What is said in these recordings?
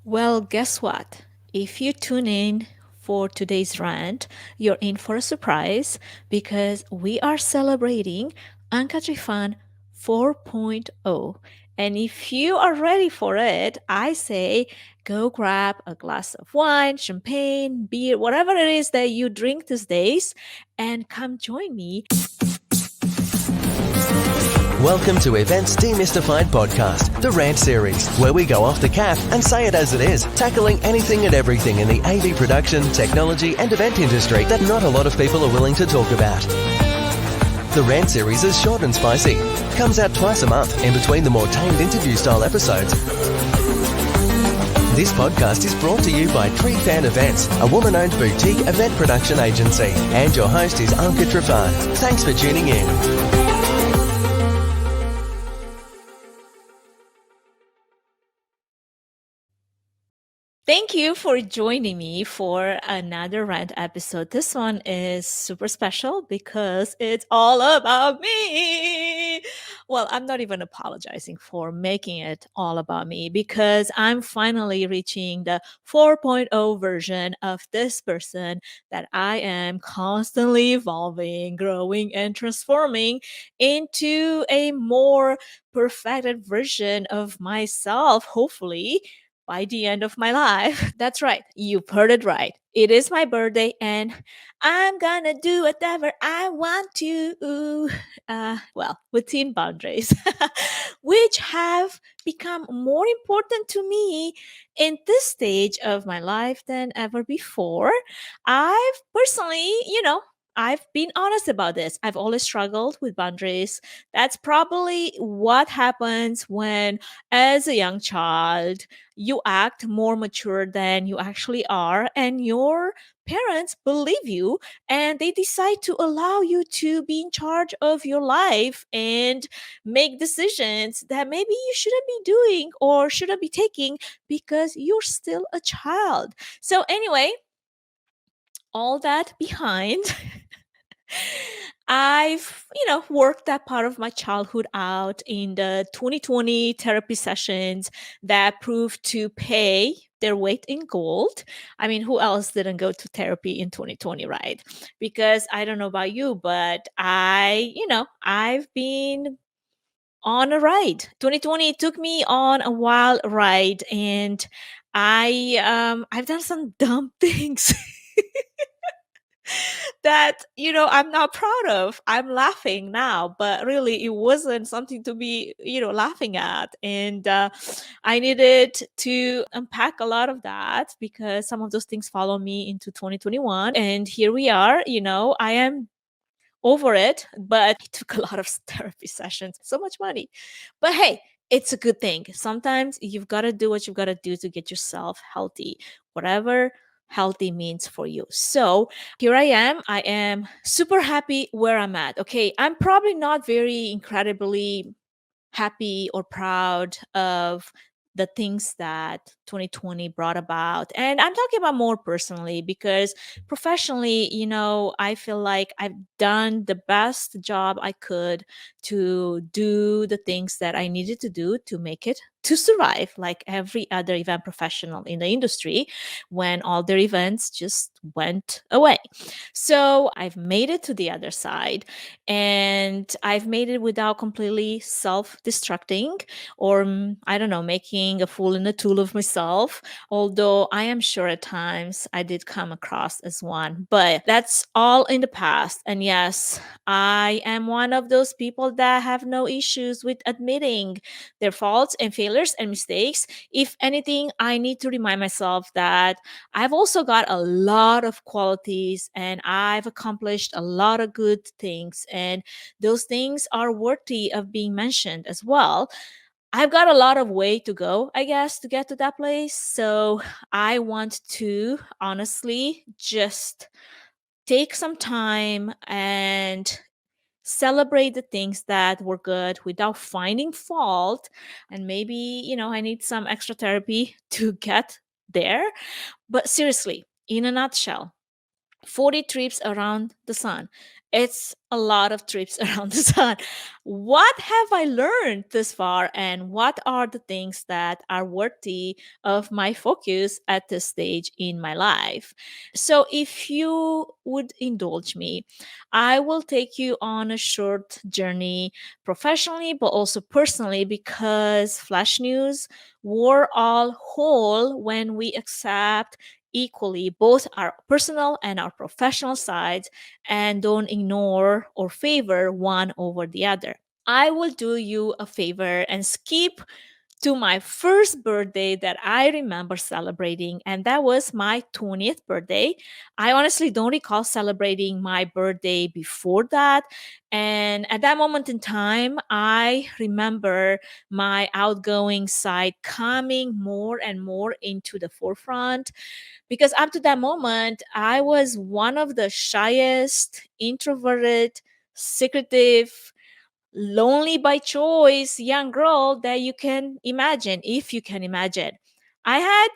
Well, guess what? If you tune in for today's rant, you're in for a surprise because we are celebrating Anca Trifan 4.0. And if you are ready for it, I say go grab a glass of wine, champagne, beer, whatever it is that you drink these days, and come join me. Welcome to Events Demystified podcast, the Rant series, where we go off the cuff and say it as it is, tackling anything and everything in the AV production, technology and event industry that not a lot of people are willing to talk about. The Rant series is short and spicy, comes out twice a month in between the more tamed interview style episodes. This podcast is brought to you by Trifan Events, a woman-owned boutique event production agency, and your host is Anca Trifan. Thanks for tuning in. Thank you for joining me for another rant episode. This one is super special because it's all about me. Well, I'm not even apologizing for making it all about me because I'm finally reaching the 4.0 version of this person that I am constantly evolving, growing, and transforming into a more perfected version of myself, hopefully by the end of my life. That's right. You've heard it right. It is my birthday and I'm gonna do whatever I want to. Well, within boundaries, which have become more important to me in this stage of my life than ever before. I've personally, I've been honest about this. I've always struggled with boundaries. That's probably what happens when, as a young child, you act more mature than you actually are, and your parents believe you and they decide to allow you to be in charge of your life and make decisions that maybe you shouldn't be doing or shouldn't be taking because you're still a child. So, anyway, all that behind. I've, worked that part of my childhood out in the 2020 therapy sessions that proved to pay their weight in gold. I mean, who else didn't go to therapy in 2020, right? Because I don't know about you, but I've been on a ride. 2020 took me on a wild ride and I've done some dumb things. That I'm not proud of. I'm laughing now, but really it wasn't something to be laughing at. And I needed to unpack a lot of that because some of those things follow me into 2021, and here we are. I am over it, but it took a lot of therapy sessions, so much money. But hey, it's a good thing. Sometimes you've got to do what you've got to do to get yourself healthy, whatever healthy means for you. So here I am. I am super happy where I'm at. Okay. I'm probably not very incredibly happy or proud of the things that 2020 brought about. And I'm talking about more personally because professionally, I feel like I've done the best job I could to do the things that I needed to do to make it to survive, like every other event professional in the industry when all their events just went away. So I've made it to the other side, and I've made it without completely self destructing or, I don't know, making a fool and a tool of myself. Although I am sure at times I did come across as one, but that's all in the past. And yes, I am one of those people that have no issues with admitting their faults and failures and mistakes. If anything, I need to remind myself that I've also got a lot of qualities and I've accomplished a lot of good things, and those things are worthy of being mentioned as well. I've got a lot of way to go, I guess, to get to that place. So I want to honestly just take some time and celebrate the things that were good without finding fault. And maybe, I need some extra therapy to get there. But seriously, in a nutshell, 40 trips around the sun. It's a lot of trips around the sun. What have I learned this far, and what are the things that are worthy of my focus at this stage in my life? So, if you would indulge me, I will take you on a short journey professionally, but also personally, because flash news, we're all whole when we accept equally both our personal and our professional sides and don't ignore or favor one over the other. I will do you a favor and skip to my first birthday that I remember celebrating, and that was my 20th birthday. I honestly don't recall celebrating my birthday before that. And at that moment in time, I remember my outgoing side coming more and more into the forefront, because up to that moment, I was one of the shyest, introverted, secretive, lonely by choice young girl that you can imagine, if you can imagine. I had,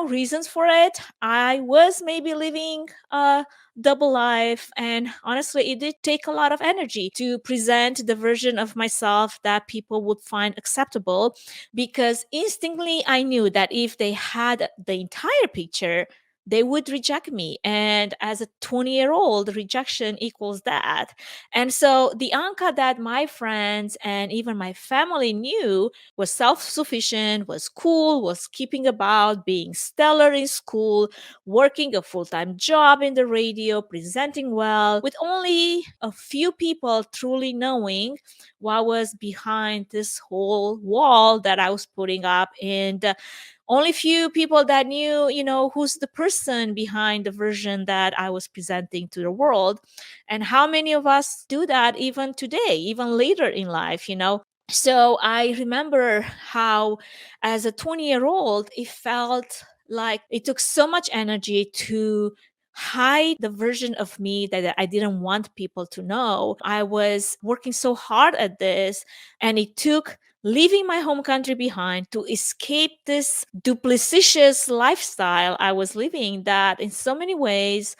reasons for it. I was maybe living a double life, and honestly, it did take a lot of energy to present the version of myself that people would find acceptable, because instinctively I knew that if they had the entire picture, they would reject me. And as a 20-year-old, rejection equals that. And so the Anca that my friends and even my family knew was self sufficient, was cool, was keeping about, being stellar in school, working a full time job in the radio, presenting well, with only a few people truly knowing what was behind this whole wall that I was putting up. And only few people that knew, who's the person behind the version that I was presenting to the world. And how many of us do that even today, even later in life, So I remember how, as a 20-year-old, it felt like it took so much energy to hide the version of me that I didn't want people to know. I was working so hard at this, and it took leaving my home country behind to escape this duplicitous lifestyle I was living, that in so many ways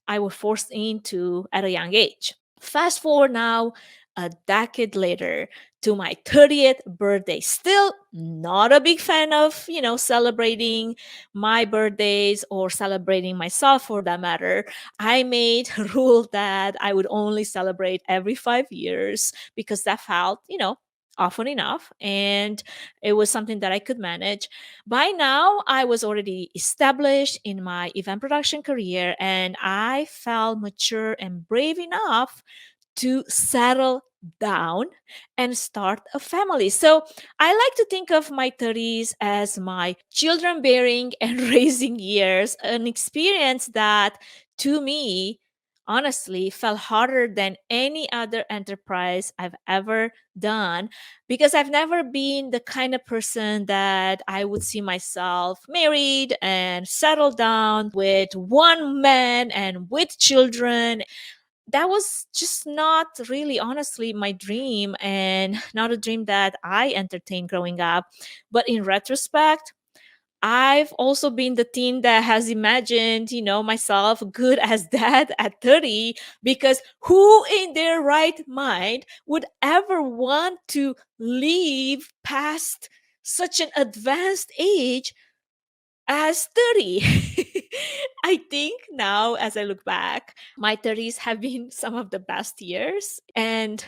I was forced into at a young age. Fast forward now, a decade later, to my 30th birthday. Still not a big fan of, celebrating my birthdays or celebrating myself for that matter. I made a rule that I would only celebrate every 5 years, because that felt, often enough, and it was something that I could manage. By now, I was already established in my event production career, and I felt mature and brave enough to settle down and start a family. So I like to think of my 30s as my children bearing and raising years, an experience that, to me, honestly felt harder than any other enterprise I've ever done, because I've never been the kind of person that I would see myself married and settled down with one man and with children. That was just not really, honestly, my dream, and not a dream that I entertained growing up. But in retrospect, I've also been the teen that has imagined, myself good as that at 30, because who in their right mind would ever want to live past such an advanced age as 30? I think now, as I look back, my 30s have been some of the best years. And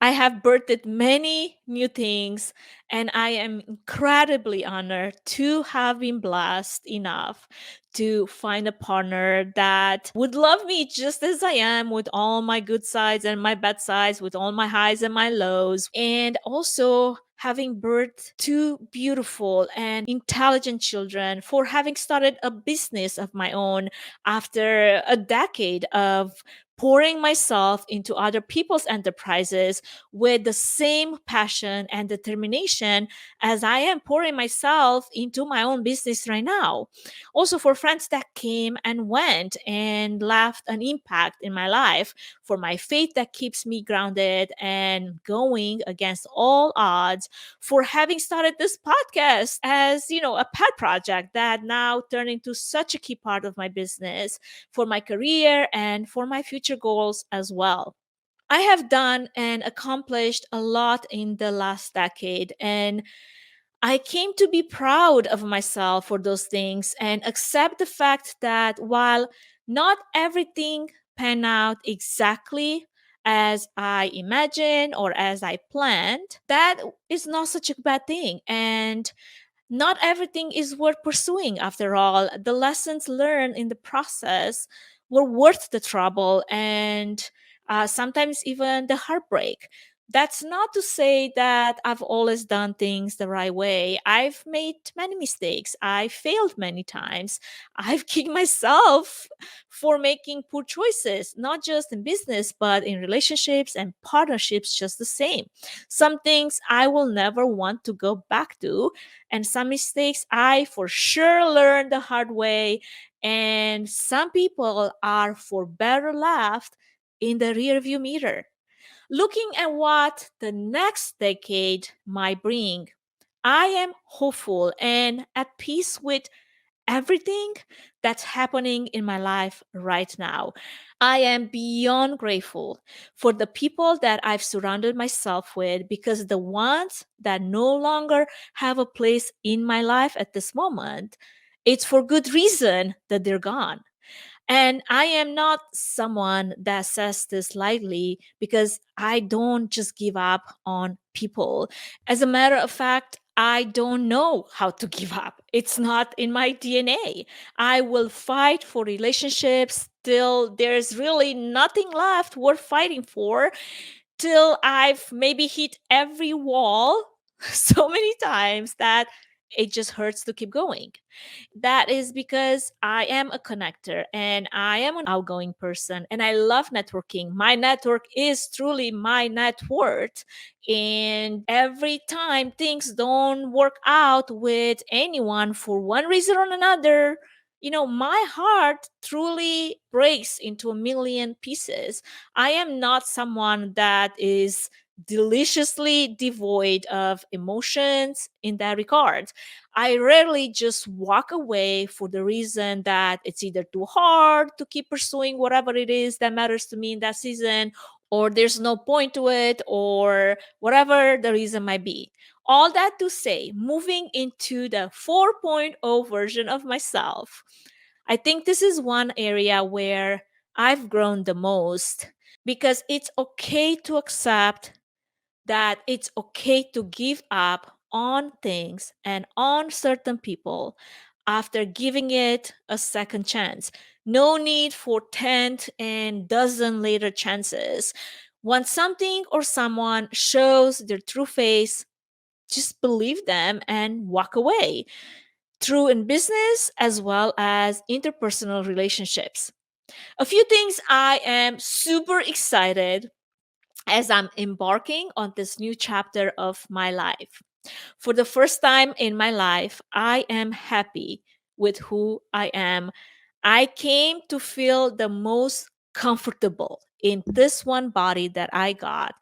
I have birthed many new things. And I am incredibly honored to have been blessed enough to find a partner that would love me just as I am, with all my good sides and my bad sides, with all my highs and my lows. And also, having birthed two beautiful and intelligent children, for having started a business of my own after a decade of pouring myself into other people's enterprises with the same passion and determination as I am pouring myself into my own business right now. Also, for friends that came and went and left an impact in my life, for my faith that keeps me grounded and going against all odds, for having started this podcast as, a pet project that now turned into such a key part of my business, for my career and for my future goals as well. I have done and accomplished a lot in the last decade, and I came to be proud of myself for those things and accept the fact that while not everything panned out exactly as I imagined or as I planned, that is not such a bad thing. And not everything is worth pursuing after all. The lessons learned in the process were worth the trouble and sometimes even the heartbreak. That's not to say that I've always done things the right way. I've made many mistakes. I failed many times. I've kicked myself for making poor choices, not just in business, but in relationships and partnerships, just the same. Some things I will never want to go back to, and some mistakes I for sure learned the hard way. And some people are for better left in the rearview mirror. Looking at what the next decade might bring, I am hopeful and at peace with everything that's happening in my life right now. I am beyond grateful for the people that I've surrounded myself with, because the ones that no longer have a place in my life at this moment, it's for good reason that they're gone. And I am not someone that says this lightly, because I don't just give up on people. As a matter of fact, I don't know how to give up. It's not in my DNA. I will fight for relationships till there's really nothing left worth fighting for, till I've maybe hit every wall so many times that it just hurts to keep going. That is because I am a connector and I am an outgoing person and I love networking. My network is truly my net worth. And every time things don't work out with anyone for one reason or another, my heart truly breaks into a million pieces. I am not someone that is deliciously devoid of emotions in that regard. I rarely just walk away for the reason that it's either too hard to keep pursuing whatever it is that matters to me in that season, or there's no point to it, or whatever the reason might be. All that to say, moving into the 4.0 version of myself, I think this is one area where I've grown the most, because it's okay to accept that it's okay to give up on things and on certain people after giving it a second chance. No need for 10th and dozen later chances. When something or someone shows their true face, just believe them and walk away. True in business as well as interpersonal relationships. A few things I am super excited as I'm embarking on this new chapter of my life. For the first time in my life, I am happy with who I am. I came to feel the most comfortable in this one body that I got.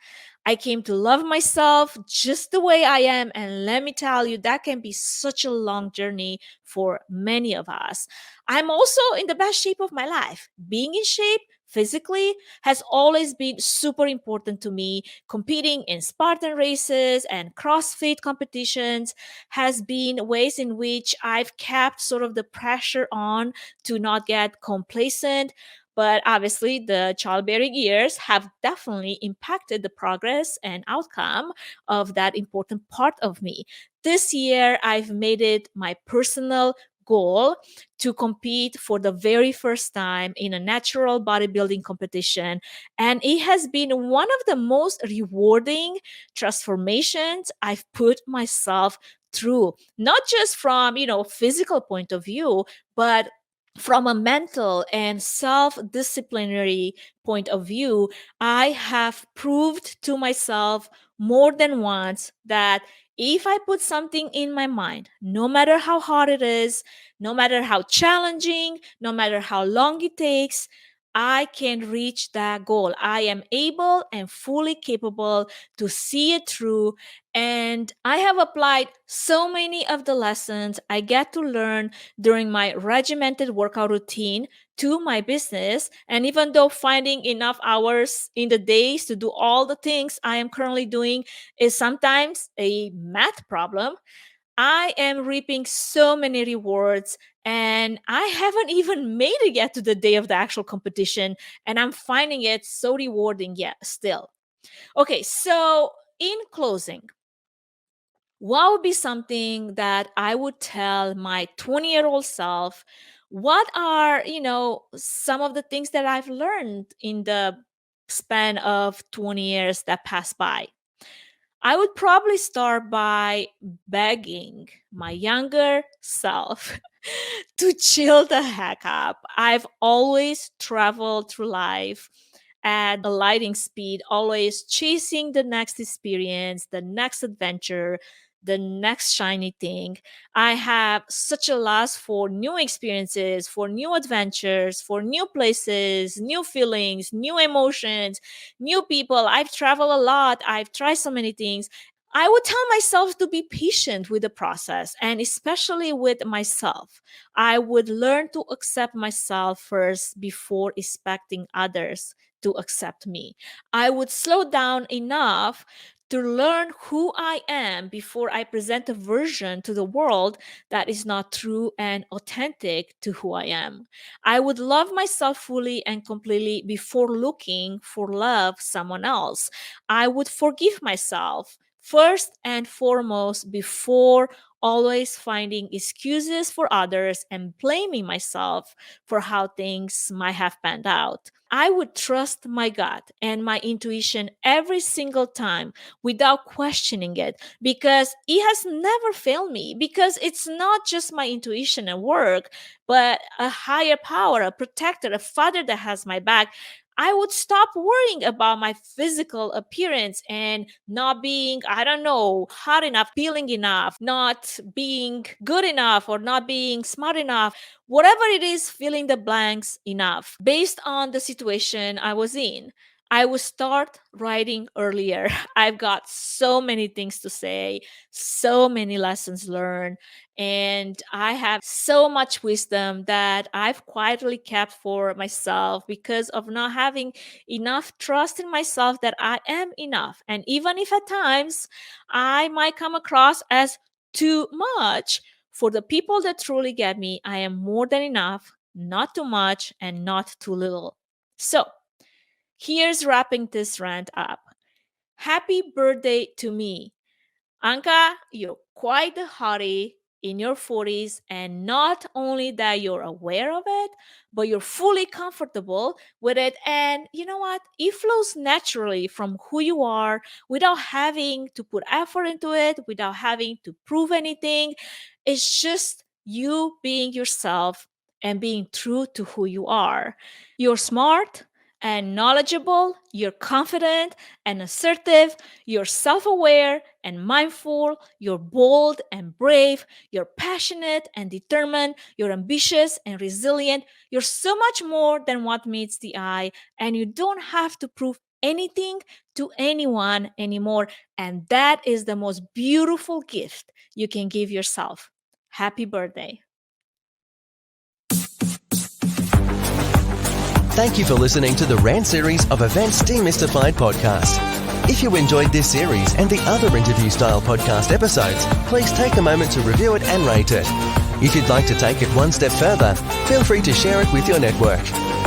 I came to love myself just the way I am. And let me tell you, that can be such a long journey for many of us. I'm also in the best shape of my life. Being in shape physically has always been super important to me. Competing in Spartan races and CrossFit competitions has been ways in which I've kept sort of the pressure on to not get complacent. But obviously, the childbearing years have definitely impacted the progress and outcome of that important part of me. This year, I've made it my personal goal to compete for the very first time in a natural bodybuilding competition. And it has been one of the most rewarding transformations I've put myself through, not just from, physical point of view, but from a mental and self-disciplinary point of view, I have proved to myself more than once that if I put something in my mind, no matter how hard it is, no matter how challenging, no matter how long it takes, I can reach that goal. I am able and fully capable to see it through. And I have applied so many of the lessons I get to learn during my regimented workout routine to my business. And even though finding enough hours in the days to do all the things I am currently doing is sometimes a math problem, I am reaping so many rewards, and I haven't even made it yet to the day of the actual competition, and I'm finding it so rewarding yet still. Okay, so in closing, what would be something that I would tell my 20-year-old self? What are, some of the things that I've learned in the span of 20 years that passed by? I would probably start by begging my younger self to chill the heck up. I've always traveled through life at a lightning speed, always chasing the next experience, the next adventure, the next shiny thing. I have such a lust for new experiences, for new adventures, for new places, new feelings, new emotions, new people. I've traveled a lot. I've tried so many things. I would tell myself to be patient with the process and especially with myself. I would learn to accept myself first before expecting others to accept me. I would slow down enough to learn who I am before I present a version to the world that is not true and authentic to who I am. I would love myself fully and completely before looking for love someone else. I would forgive myself first and foremost before always finding excuses for others and blaming myself for how things might have panned out. I would trust my gut and my intuition every single time without questioning it because it has never failed me. Because it's not just my intuition and work, but a higher power, a protector, a father that has my back. I would stop worrying about my physical appearance and not being, I don't know, hot enough, feeling enough, not being good enough, or not being smart enough. Whatever it is, filling the blanks enough based on the situation I was in. I would start writing earlier. I've got so many things to say, so many lessons learned, and I have so much wisdom that I've quietly kept for myself because of not having enough trust in myself that I am enough. And even if at times I might come across as too much, for the people that truly get me, I am more than enough, not too much, and not too little. So, here's wrapping this rant up. Happy birthday to me. Anca, you're quite the hottie in your 40s, and not only that you're aware of it, but you're fully comfortable with it. And you know what? It flows naturally from who you are without having to put effort into it, without having to prove anything. It's just you being yourself and being true to who you are. You're smart and knowledgeable, you're confident and assertive, you're self aware and mindful, you're bold and brave, you're passionate and determined, you're ambitious and resilient. You're so much more than what meets the eye, and you don't have to prove anything to anyone anymore. And that is the most beautiful gift you can give yourself. Happy birthday. Thank you for listening to the Rant series of Events Demystified podcast. If you enjoyed this series and the other interview-style podcast episodes, please take a moment to review it and rate it. If you'd like to take it one step further, feel free to share it with your network.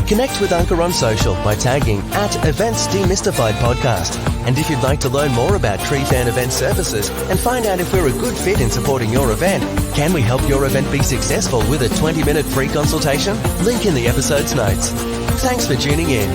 Connect with Anca on social by tagging @Events Demystified Podcast. And if you'd like to learn more about Trifan event services and find out if we're a good fit in supporting your event, can we help your event be successful with a 20-minute free consultation? Link in the episode's notes. Thanks for tuning in.